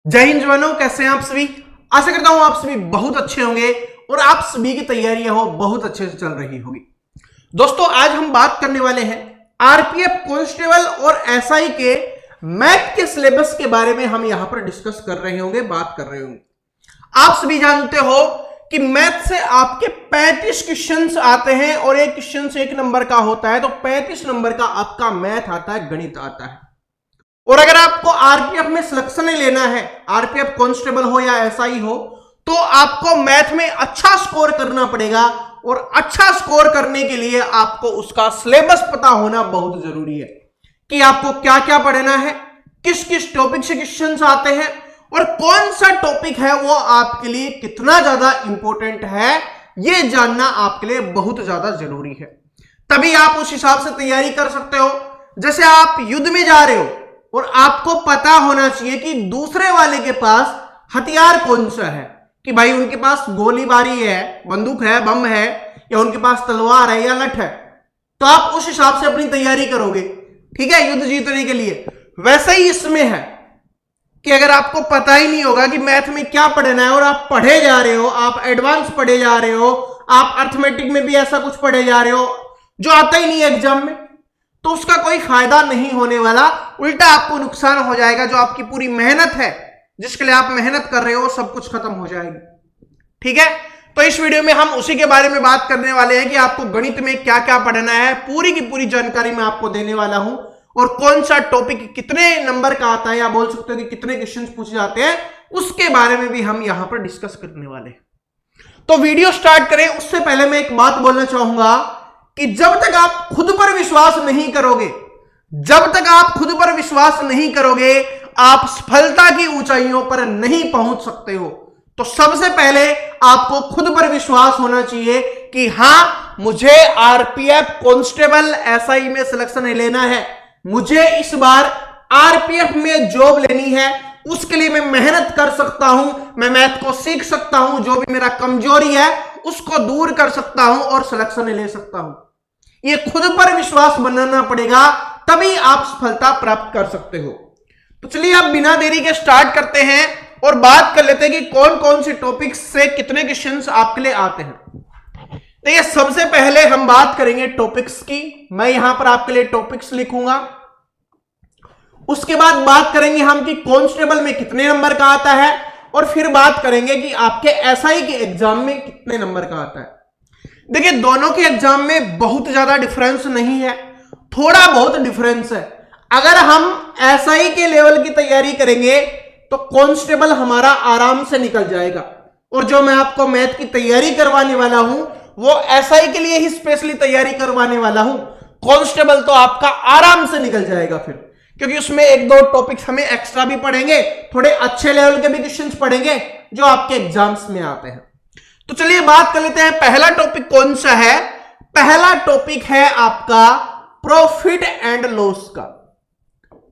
जय हिंद जवानों, कैसे हैं आप सभी। आशा करता हूं आप सभी बहुत अच्छे होंगे और आप सभी की तैयारियां बहुत अच्छे से चल रही होगी। दोस्तों, आज हम बात करने वाले हैं आरपीएफ कांस्टेबल और एसआई के मैथ के सिलेबस के बारे में। हम यहां पर डिस्कस कर रहे होंगे, बात कर रहे होंगे। आप सभी जानते हो कि मैथ से आपके 35 क्वेश्चंस आते हैं और एक क्वेश्चन से 1 नंबर का होता है, तो 35 नंबर का आपका मैथ आता है, गणित आता है। और अगर आपको आरपीएफ में सिलेक्शन लेना है, आरपीएफ कांस्टेबल हो या एसआई हो, तो आपको मैथ में अच्छा स्कोर करना पड़ेगा। और अच्छा स्कोर करने के लिए आपको उसका सिलेबस पता होना बहुत जरूरी है कि आपको क्या क्या पढ़ना है, किस किस टॉपिक से क्वेश्चंस आते हैं और कौन सा टॉपिक है वो आपके लिए कितना ज्यादा इंपॉर्टेंट है, ये जानना आपके लिए बहुत ज्यादा जरूरी है। तभी आप उस हिसाब से तैयारी कर सकते हो। जैसे आप युद्ध में जा रहे हो और आपको पता होना चाहिए कि दूसरे वाले के पास हथियार कौन सा है, कि भाई उनके पास गोली बारी है, बंदूक है, बम है, या उनके पास तलवार है या लठ है, तो आप उस हिसाब से अपनी तैयारी करोगे, ठीक है, युद्ध जीतने के लिए। वैसे ही इसमें है कि अगर आपको पता ही नहीं होगा कि मैथ में क्या पढ़ना है और आप पढ़े जा रहे हो, आप एडवांस पढ़े जा रहे हो, आप अर्थमेटिक में भी ऐसा कुछ पढ़े जा रहे हो जो आता ही नहीं है एग्जाम में, तो उसका कोई फायदा नहीं होने वाला, उल्टा आपको नुकसान हो जाएगा। जो आपकी पूरी मेहनत है, जिसके लिए आप मेहनत कर रहे हो, सब कुछ खत्म हो जाएगी। ठीक है, तो इस वीडियो में हम उसी के बारे में बात करने वाले हैं कि आपको गणित में क्या क्या पढ़ना है। पूरी की पूरी जानकारी मैं आपको देने वाला हूं और कौन सा टॉपिक कितने नंबर का आता है, या बोल सकते हो कि कितने क्वेश्चन पूछे जाते हैं, उसके बारे में भी हम यहां पर डिस्कस करने वाले हैं। तो वीडियो स्टार्ट करें उससे पहले मैं एक बात बोलना चाहूंगा कि जब तक आप खुद पर विश्वास नहीं करोगे, जब तक आप खुद पर विश्वास नहीं करोगे, आप सफलता की ऊंचाइयों पर नहीं पहुंच सकते हो। तो सबसे पहले आपको खुद पर विश्वास होना चाहिए कि हां, मुझे आरपीएफ कांस्टेबल एसआई में सिलेक्शन लेना है, मुझे इस बार आरपीएफ में जॉब लेनी है, उसके लिए मैं मेहनत कर सकता हूं, मैं मैथ को सीख सकता हूं, जो भी मेरा कमजोरी है उसको दूर कर सकता हूं और सिलेक्शन ले सकता हूं। ये खुद पर विश्वास बनाना पड़ेगा, तभी आप सफलता प्राप्त कर सकते हो। तो चलिए आप बिना देरी के स्टार्ट करते हैं और बात कर लेते हैं कि कौन कौन से टॉपिक्स से कितने क्वेश्चंस आपके लिए आते हैं। देखिए, सबसे पहले हम बात करेंगे टॉपिक्स की। मैं यहां पर आपके लिए टॉपिक्स लिखूंगा। उसके बाद बात करेंगे हम कि कांस्टेबल में कितने नंबर का आता है, और फिर बात करेंगे कि आपके एसआई के एग्जाम में कितने नंबर का आता है। देखिए, दोनों के एग्जाम में बहुत ज्यादा डिफरेंस नहीं है, थोड़ा बहुत डिफरेंस है। अगर हम एसआई के लेवल की तैयारी करेंगे तो कांस्टेबल हमारा आराम से निकल जाएगा, और जो मैं आपको मैथ की तैयारी करवाने वाला हूं वो एसआई के लिए ही स्पेशली तैयारी करवाने वाला हूं। कांस्टेबल तो आपका आराम से निकल जाएगा फिर, क्योंकि उसमें 1-2 टॉपिक्स हमें एक्स्ट्रा भी पढ़ेंगे, थोड़े अच्छे लेवल के भी क्वेश्चंस पढ़ेंगे जो आपके एग्जाम्स में आते हैं। तो चलिए बात कर लेते हैं, पहला टॉपिक कौन सा है। पहला टॉपिक है आपका प्रॉफिट एंड लॉस का।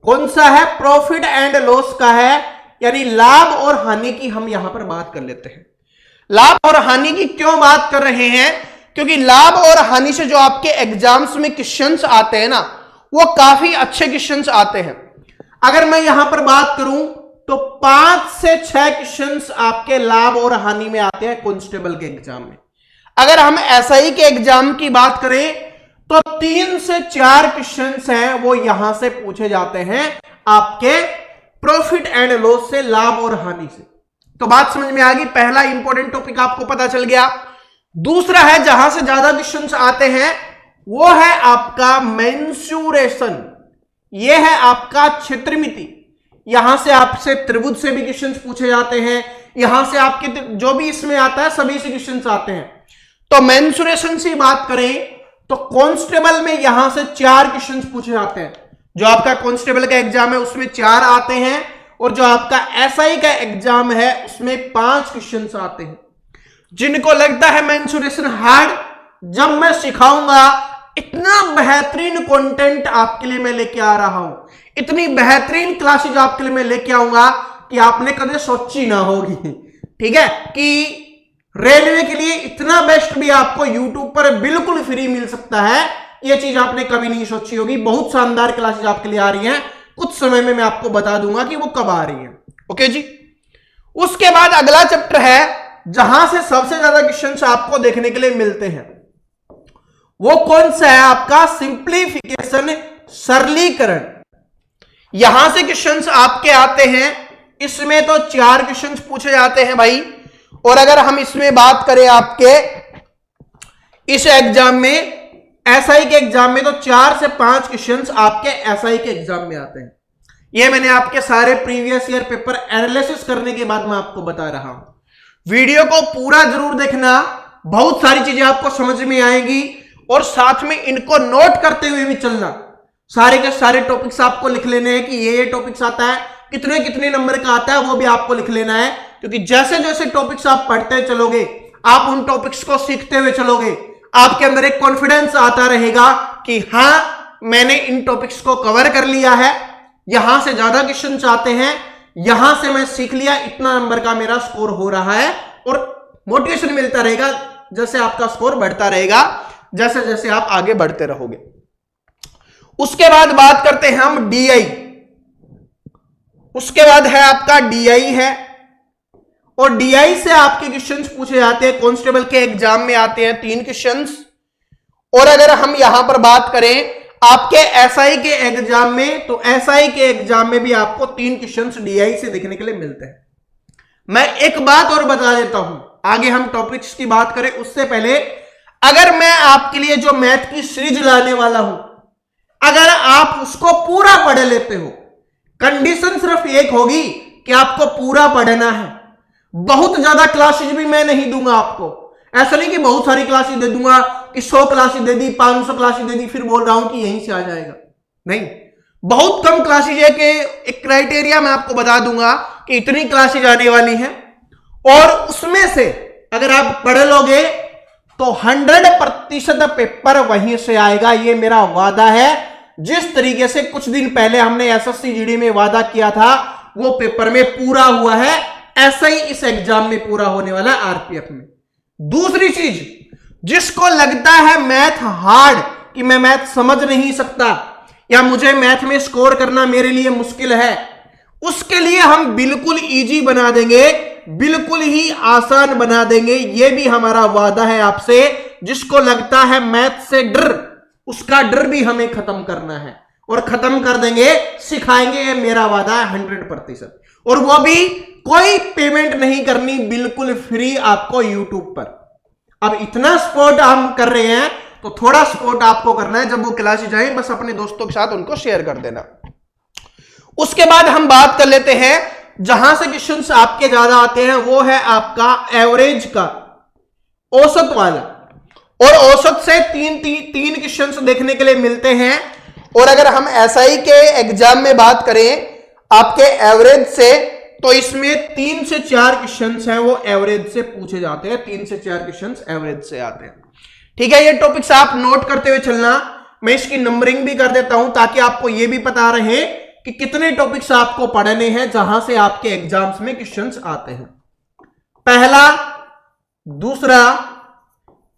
कौन सा है? प्रॉफिट एंड लॉस का है, यानी लाभ और हानि की हम यहां पर बात कर लेते हैं। लाभ और हानि की क्यों बात कर रहे हैं? क्योंकि लाभ और हानि से जो आपके एग्जाम्स में क्वेश्चंस आते हैं ना, वो काफी अच्छे क्वेश्चंस आते हैं। अगर मैं यहां पर बात करूं तो 5 से 6 क्वेश्चंस आपके लाभ और हानि में आते हैं कांस्टेबल के एग्जाम में। अगर हम एसआई के एग्जाम की बात करें तो 3 से 4 क्वेश्चंस हैं वो यहां से पूछे जाते हैं आपके प्रॉफिट एंड लॉस से, लाभ और हानि से। तो बात समझ में आ गई, पहला इंपॉर्टेंट टॉपिक आपको पता चल गया। दूसरा है जहां से ज्यादा क्वेश्चंस आते हैं, वो है आपका मेंसुरेशन। ये है आपका क्षेत्रमिति। यहां से आपसे त्रिभुज से भी क्वेश्चंस पूछे जाते हैं, यहां से आपके जो भी इसमें आता है सभी से क्वेश्चंस आते हैं। तो मेंसुरेशन से बात करें तो कांस्टेबल में यहां से 4 क्वेश्चंस पूछे जाते हैं। जो आपका कांस्टेबल का एग्जाम है उसमें 4 आते हैं, और जो आपका एसआई का एग्जाम है उसमें 5 क्वेश्चंस आते हैं। जिनको लगता है मेंसुरेशन हार्ड, जब मैं सिखाऊंगा इतना बेहतरीन कंटेंट आपके लिए मैं लेके आ रहा हूं, इतनी बेहतरीन क्लासेज आपके लिए मैं लेके आऊंगा कि आपने कभी सोची ना होगी। ठीक है, कि रेलवे के लिए इतना बेस्ट भी आपको यूट्यूब पर बिल्कुल फ्री मिल सकता है, यह चीज आपने कभी नहीं सोची होगी। बहुत शानदार क्लासेज आपके लिए आ रही हैं, कुछ समय में मैं आपको बता दूंगा कि वो कब आ रही है। ओके जी, उसके बाद अगला चैप्टर है जहां से सबसे ज्यादा क्वेश्चंस आपको देखने के लिए मिलते हैं, वो कौन सा है आपका सिंप्लीफिकेशन, सरलीकरण। यहां से क्वेश्चंस आपके आते हैं, इसमें तो 4 क्वेश्चंस पूछे जाते हैं भाई। और अगर हम इसमें बात करें आपके इस एग्जाम में, एसआई के एग्जाम में, तो 4 से 5 क्वेश्चंस आपके एसआई के एग्जाम में आते हैं। ये मैंने आपके सारे प्रीवियस ईयर पेपर एनालिसिस करने के बाद मैं आपको बता रहा हूं। वीडियो को पूरा जरूर देखना, बहुत सारी चीजें आपको समझ में आएंगी और साथ में इनको नोट करते हुए भी चलना। सारे के सारे टॉपिक्स आपको लिख लेने हैं कि ये टॉपिक्स आता है, कितने कितने नंबर का आता है वो भी आपको लिख लेना है, क्योंकि जैसे जैसे टॉपिक्स आप पढ़ते चलोगे, आप उन टॉपिक्स को सीखते हुए चलोगे, आपके अंदर एक कॉन्फिडेंस आता रहेगा कि हाँ मैंने इन टॉपिक्स को कवर कर लिया है, यहां से ज्यादा क्वेश्चन आते हैं, यहां से मैं सीख लिया, इतना नंबर का मेरा स्कोर हो रहा है। और मोटिवेशन मिलता रहेगा जैसे आपका स्कोर बढ़ता रहेगा, जैसे जैसे आप आगे बढ़ते रहोगे। उसके बाद बात करते हैं हम डीआई। उसके बाद है आपका डीआई है, और डीआई से आपके क्वेश्चंस पूछे जाते हैं, कांस्टेबल के एग्जाम में आते हैं 3 क्वेश्चंस। और अगर हम यहां पर बात करें आपके एसआई के एग्जाम में, तो एसआई के एग्जाम में भी आपको 3 क्वेश्चंस डीआई से देखने के लिए मिलते हैं। मैं एक बात और बता देता हूं, आगे हम टॉपिक्स की बात करें उससे पहले, अगर मैं आपके लिए जो मैथ की सीरीज लाने वाला हूं, अगर आप उसको पूरा पढ़ लेते हो, कंडीशन सिर्फ एक होगी कि आपको पूरा पढ़ना है। बहुत ज्यादा क्लासेज भी मैं नहीं दूंगा आपको, ऐसा नहीं कि बहुत सारी क्लासेज दे दूंगा कि 100 क्लासेज दे दी, 500 क्लासेज दे दी, फिर बोल रहा हूं कि यहीं से आ जाएगा। नहीं, बहुत कम क्लासेज है कि एक क्राइटेरिया मैं आपको बता दूंगा कि इतनी क्लासेज आने वाली हैं, और उसमें से अगर आप पढ़ लोगे तो 100% पेपर वहीं से आएगा, ये मेरा वादा है। जिस तरीके से कुछ दिन पहले हमने एसएससी जीडी में वादा किया था, वो पेपर में पूरा हुआ है, ऐसा ही इस एग्जाम में पूरा होने वाला है आरपीएफ में। दूसरी चीज, जिसको लगता है मैथ हार्ड, कि मैं मैथ समझ नहीं सकता या मुझे मैथ में स्कोर करना मेरे लिए मुश्किल है, उसके लिए हम बिल्कुल इजी बना देंगे, बिल्कुल ही आसान बना देंगे। यह भी हमारा वादा है आपसे। जिसको लगता है मैथ से डर, उसका डर भी हमें खत्म करना है, और खत्म कर देंगे, सिखाएंगे, ये मेरा वादा है 100%। और वो भी कोई पेमेंट नहीं करनी, बिल्कुल फ्री आपको यूट्यूब पर। अब इतना सपोर्ट हम कर रहे हैं तो थोड़ा सपोर्ट आपको करना है, जब वो क्लास जाए बस अपने दोस्तों के साथ उनको शेयर कर देना। उसके बाद हम बात कर लेते हैं जहां से क्वेश्चंस आपके ज्यादा आते हैं, वो है आपका एवरेज का, औसत वाला। और औसत से तीन क्वेश्चंस देखने के लिए मिलते हैं। और अगर हम एसआई के एग्जाम में बात करें आपके एवरेज से, तो इसमें 3 से 4 क्वेश्चंस हैं वो एवरेज से पूछे जाते हैं, 3 से 4 क्वेश्चंस एवरेज से आते हैं। ठीक है, ये टॉपिक्स आप नोट करते हुए चलना। मैं इसकी नंबरिंग भी कर देता हूं ताकि आपको यह भी पता रहे कि कितने टॉपिक्स आपको पढ़ने हैं जहां से आपके एग्जाम्स में क्वेश्चंस आते हैं। पहला, दूसरा,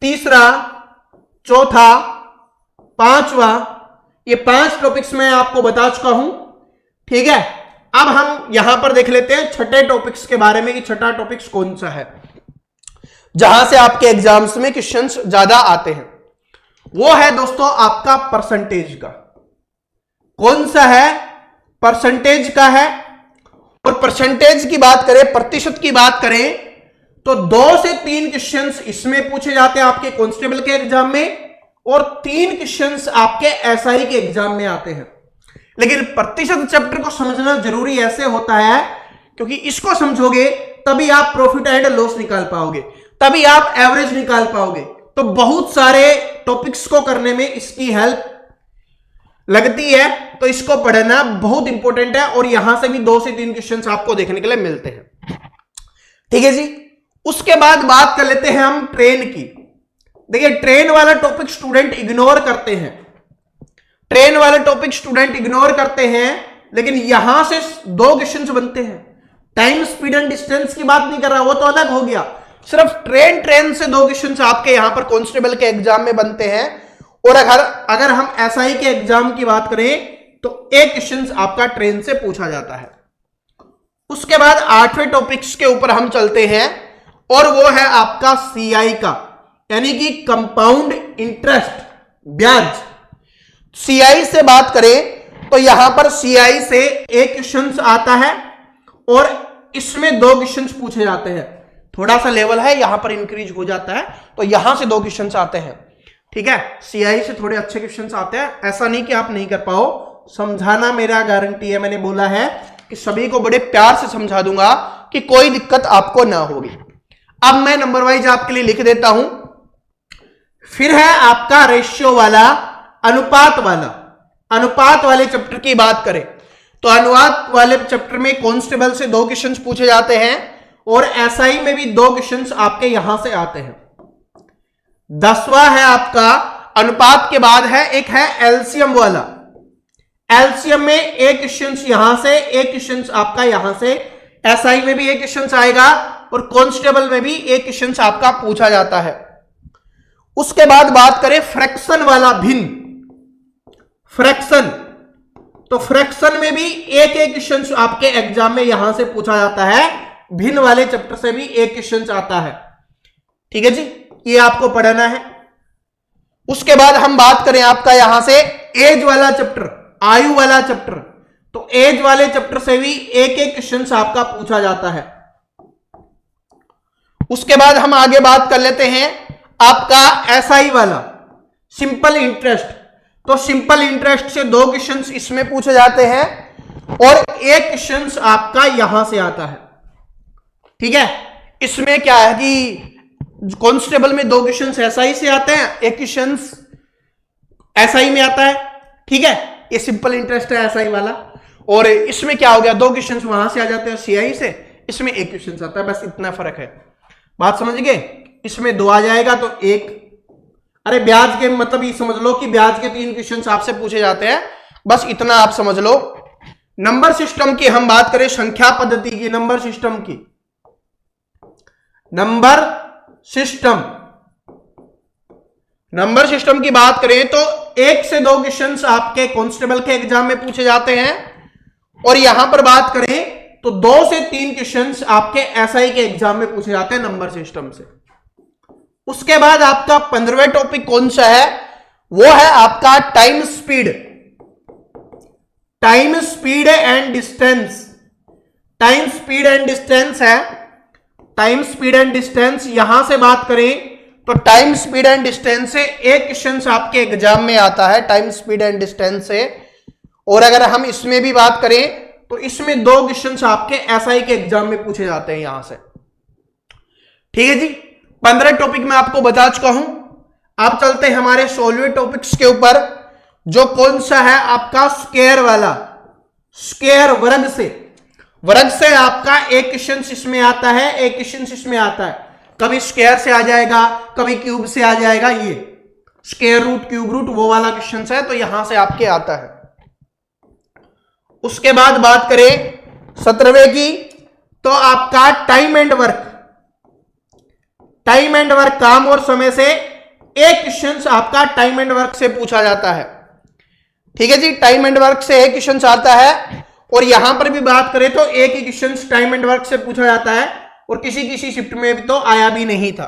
तीसरा, चौथा, पांचवा, ये 5 टॉपिक्स मैं आपको बता चुका हूं। ठीक है, अब हम यहां पर देख लेते हैं छठे टॉपिक्स के बारे में कि छठा टॉपिक्स कौन सा है जहां से आपके एग्जाम्स में क्वेश्चंस ज्यादा आते हैं। वो है दोस्तों आपका परसेंटेज का। कौन सा है? परसेंटेज का है। और परसेंटेज की बात करें, प्रतिशत की बात करें, तो 2 से 3 क्वेश्चंस इसमें पूछे जाते हैं आपके कांस्टेबल के एग्जाम में, और 3 क्वेश्चंस आपके एसआई के एग्जाम में आते हैं। लेकिन प्रतिशत चैप्टर को समझना जरूरी ऐसे होता है क्योंकि इसको समझोगे तभी आप प्रॉफिट एंड लॉस निकाल पाओगे, तभी आप एवरेज निकाल पाओगे। तो बहुत सारे टॉपिक्स को करने में इसकी हेल्प लगती है, तो इसको पढ़ना बहुत इंपॉर्टेंट है। और यहां से भी 2 से 3 क्वेश्चंस आपको देखने के लिए मिलते हैं। ठीक है जी। उसके बाद बात कर लेते हैं हम ट्रेन की। देखिए, ट्रेन वाला टॉपिक स्टूडेंट इग्नोर करते हैं, ट्रेन वाले टॉपिक स्टूडेंट इग्नोर करते हैं, लेकिन यहां से 2 क्वेश्चंस बनते हैं। टाइम, स्पीड एंड डिस्टेंस की बात नहीं कर रहा, वो तो अलग हो गया। सिर्फ ट्रेन से 2 क्वेश्चंस आपके यहां पर कांस्टेबल के एग्जाम में बनते हैं। और अगर हम एसआई के एग्जाम की बात करें तो 1 क्वेश्चन आपका ट्रेन से पूछा जाता है। उसके बाद 8वें टॉपिक्स के ऊपर हम चलते हैं और वो है आपका सीआई का, यानी कि कंपाउंड इंटरेस्ट, ब्याज। सीआई से बात करें तो यहां पर सीआई से एक क्वेश्चन आता है और इसमें 2 क्वेश्चन पूछे जाते हैं। थोड़ा सा लेवल है यहां पर इंक्रीज हो जाता है, तो यहां से 2 क्वेश्चन आते हैं। ठीक है, सीआई से थोड़े अच्छे क्वेश्चन आते हैं, ऐसा नहीं कि आप नहीं कर पाओ, समझाना मेरा गारंटी है। मैंने बोला है कि सभी को बड़े प्यार से समझा दूंगा कि कोई दिक्कत आपको ना होगी। अब मैं नंबर वाइज आपके लिए लिख देता हूं। फिर है आपका रेशियो वाला, अनुपात वाले चैप्टर की बात करें तो अनुपात वाले चैप्टर में कांस्टेबल से 2 क्वेश्चन पूछे जाते हैं और एसआई में भी 2 क्वेश्चन आपके यहां से आते हैं। 10वां है आपका अनुपात के बाद है एक है एलसीएम वाला। एलसीएम में एक क्वेश्चन यहां से, एक क्वेश्चन आपका यहां से, एसआई में भी एक क्वेश्चन आएगा और कांस्टेबल में भी एक क्वेश्चन आपका पूछा जाता है। उसके बाद बात करें फ्रैक्शन वाला, भिन्न फ्रैक्शन, तो फ्रैक्शन में भी एक क्वेश्चन आपके एग्जाम में यहां से पूछा जाता है। भिन्न वाले चैप्टर से भी एक क्वेश्चन आता है। ठीक है जी, ये आपको पढ़ना है। उसके बाद हम बात करें आपका यहां से एज वाला चैप्टर, आयु वाला चैप्टर, तो एज वाले चैप्टर से भी एक क्वेश्चन आपका पूछा जाता है। उसके बाद हम आगे बात कर लेते हैं आपका एसआई वाला, सिंपल इंटरेस्ट, तो सिंपल इंटरेस्ट से 2 क्वेश्चन इसमें पूछे जाते हैं और एक क्वेश्चन आपका यहां से आता है। ठीक है, इसमें क्या है कि कांस्टेबल में 2 क्वेश्चन एसआई से आते हैं, एक क्वेश्चन एसआई में आता है। ठीक है, ये सिंपल इंटरेस्ट है एसआई वाला। और इसमें क्या हो गया, 2 क्वेश्चन वहां से आ जाते हैं सीआई से, इसमें एक क्वेश्चन आता है, बस इतना फर्क है। बात समझ गए? इसमें 2 आ जाएगा तो 1, अरे ब्याज के मतलब ये समझ लो कि ब्याज के 3 क्वेश्चन आपसे पूछे जाते हैं, बस इतना आप समझ लो। नंबर सिस्टम की हम बात करें, संख्या पद्धति की, नंबर सिस्टम की, नंबर सिस्टम की बात करें तो 1 से 2 क्वेश्चन आपके कांस्टेबल के एग्जाम में पूछे जाते हैं और यहां पर बात करें तो 2 से 3 क्वेश्चन आपके एसआई के एग्जाम में पूछे जाते हैं नंबर सिस्टम से। उसके बाद आपका 15वां टॉपिक कौन सा है, वो है आपका time speed and distance. Time speed and distance है, टाइम स्पीड एंड डिस्टेंस यहां से बात करें तो टाइम स्पीड एंड डिस्टेंस से एक क्वेश्चन आपके एग्जाम में आता है, टाइम स्पीड एंड डिस्टेंस से। और अगर हम इसमें भी बात करें तो इसमें 2 क्वेश्चन आपके एसआई के एग्जाम में पूछे जाते हैं यहां से। ठीक है जी, 15 टॉपिक मैं आपको बता चुका हूं। आप चलते हैं हमारे 16वें टॉपिक्स के ऊपर, जो कौन सा है आपका स्क्वायर वाला, स्क्वायर वर्ग से आपका एक क्वेश्चन इसमें आता है, एक क्वेश्चन इसमें आता है। कभी स्क्वायर से आ जाएगा, कभी क्यूब से आ जाएगा, ये स्क्वायर रूट, क्यूब रूट, वो वाला क्वेश्चन है, तो यहां से आपके आता है। उसके बाद बात करें 17वें की तो आपका टाइम एंड वर्क, काम और समय से एक क्वेश्चन आपका टाइम एंड वर्क से पूछा जाता है। ठीक है जी, टाइम एंड वर्क से एक क्वेश्चन आता है और यहां पर भी बात करें तो एक ही क्वेश्चन टाइम एंड वर्क से पूछा जाता है और किसी शिफ्ट में भी तो आया भी नहीं था,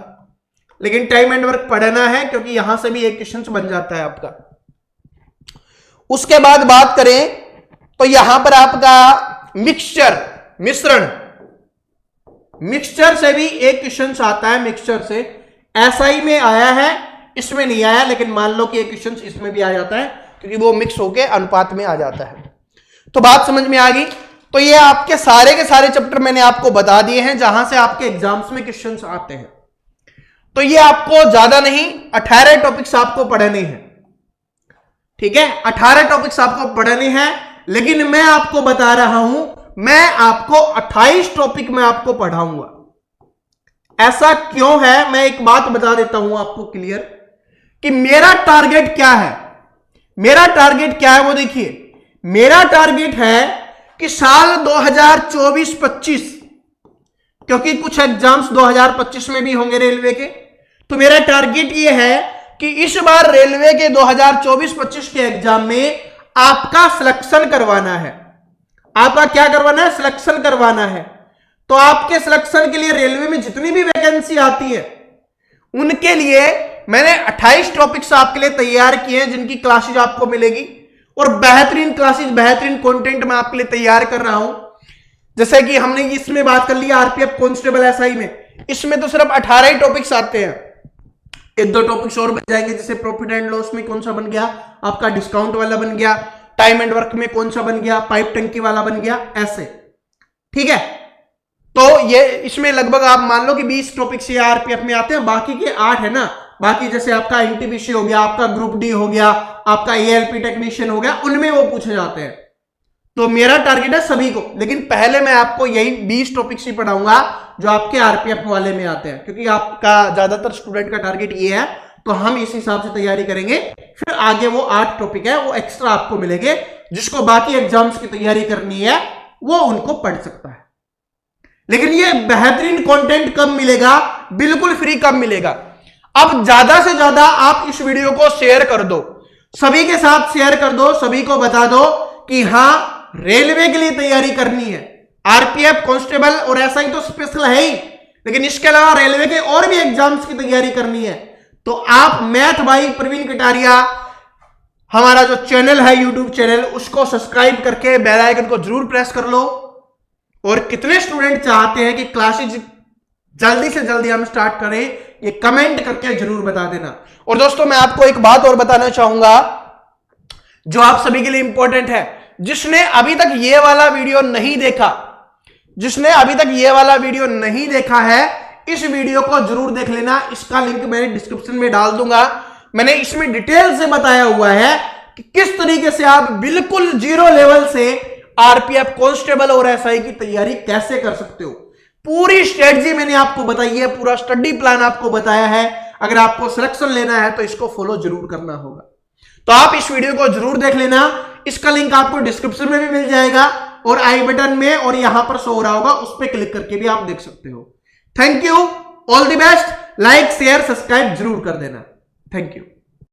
लेकिन टाइम एंड वर्क पढ़ना है क्योंकि यहां से भी एक क्वेश्चन बन जाता है आपका। उसके बाद बात करें तो यहां पर आपका मिक्सचर से भी एक क्वेश्चन आता है। मिक्सचर से एसआई में आया है, इसमें नहीं आया, लेकिन मान लो कि एक क्वेश्चन इसमें भी आ जाता है क्योंकि वो मिक्स होके अनुपात में आ जाता है। तो बात समझ में आ गई। तो ये आपके सारे के सारे चैप्टर मैंने आपको बता दिए हैं जहां से आपके एग्जाम्स में क्वेश्चंस आते हैं। तो ये आपको ज्यादा नहीं, 18 टॉपिक्स आपको पढ़ने हैं। ठीक है, 18 टॉपिक्स आपको पढ़ने हैं, लेकिन मैं आपको बता रहा हूं, मैं आपको 28 टॉपिक में आपको पढ़ाऊंगा। ऐसा क्यों है, मैं एक बात बता देता हूं आपको क्लियर कि मेरा टारगेट क्या है। मेरा टारगेट क्या है वो देखिए, मेरा टारगेट है कि साल 2024-25, क्योंकि कुछ एग्जाम्स 2025 में भी होंगे रेलवे के, तो मेरा टारगेट ये है कि इस बार रेलवे के 2024-25 के एग्जाम में आपका सिलेक्शन करवाना है। आपका क्या करवाना है, सिलेक्शन करवाना है। तो आपके सिलेक्शन के लिए रेलवे में जितनी भी वैकेंसी आती है उनके लिए मैंने 28 टॉपिक्स आपके लिए तैयार किए हैं, जिनकी क्लासेज आपको मिलेगी और बेहतरीन क्लासेज, बेहतरीन कंटेंट मैं आपके लिए तैयार कर रहा हूं। जैसे कि हमने इसमें बात कर ली आरपीएफ कांस्टेबल एसआई में, इसमें तो सिर्फ 18 ही टॉपिक्स आते हैं, एक दो टॉपिक्स और बन जाएंगे, जैसे प्रॉफिट एंड लॉस में कौन सा बन गया आपका, डिस्काउंट वाला बन गया, टाइम एंड वर्क में कौन सा बन गया, पाइप टंकी वाला बन गया, ऐसे। ठीक है, तो ये इसमें लगभग आप मान लो कि 20 टॉपिक्स ये आरपीएफ में आते हैं, बाकी के 8 है ना, बाकी जैसे आपका एनटीपीसी हो गया, आपका ग्रुप डी हो गया, आपका एएलपी टेक्नीशियन हो गया, उनमें वो पूछे जाते हैं। तो मेरा टारगेट है सभी को, लेकिन पहले मैं आपको यही 20 टॉपिक्स ही पढ़ाऊंगा जो आपके आरपीएफ वाले में आते हैं, क्योंकि आपका ज्यादातर स्टूडेंट का टारगेट ये है, तो हम इस हिसाब से तैयारी करेंगे। फिर आगे वो 8 टॉपिक है वो एक्स्ट्रा आपको मिलेंगे, जिसको बाकी एग्जाम्स की तैयारी करनी है वो उनको पढ़ सकता है। लेकिन ये बेहतरीन कंटेंट कब मिलेगा, बिल्कुल फ्री कब मिलेगा। अब ज्यादा से ज्यादा आप इस वीडियो को शेयर कर दो, सभी के साथ शेयर कर दो, सभी को बता दो कि हां रेलवे के लिए तैयारी करनी है। आरपीएफ कांस्टेबल और एसआई तो स्पेशल है ही, लेकिन इसके अलावा रेलवे के और भी एग्जाम्स की तैयारी करनी है। तो आप मैथ भाई प्रवीण कटारिया हमारा जो चैनल है यूट्यूब चैनल, उसको सब्सक्राइब करके बेल आइकन को जरूर प्रेस कर लो। और कितने स्टूडेंट चाहते हैं कि क्लासेज जल्दी से जल्दी हम स्टार्ट करें, ये कमेंट करके जरूर बता देना। और दोस्तों मैं आपको एक बात और बताना चाहूंगा जो आप सभी के लिए इंपॉर्टेंट है। जिसने अभी तक ये वाला वीडियो नहीं देखा, जिसने अभी तक ये वाला वीडियो नहीं देखा है, इस वीडियो को जरूर देख लेना। इसका लिंक मैंने डिस्क्रिप्शन में डाल दूंगा। मैंने इसमें डिटेल से बताया हुआ है कि किस तरीके से आप बिल्कुल जीरो लेवल से आरपीएफ कांस्टेबल और एसआई की तैयारी कैसे कर सकते हो। पूरी स्ट्रेटजी मैंने आपको बताई है, पूरा स्टडी प्लान आपको बताया है। अगर आपको सिलेक्शन लेना है तो इसको फॉलो जरूर करना होगा। तो आप इस वीडियो को जरूर देख लेना। इसका लिंक आपको डिस्क्रिप्शन में भी मिल जाएगा और आई बटन में और यहां पर शो हो रहा होगा, उस पर क्लिक करके भी आप देख सकते हो। Thank you, all the best. Like share subscribe जरूर कर देना। Thank you.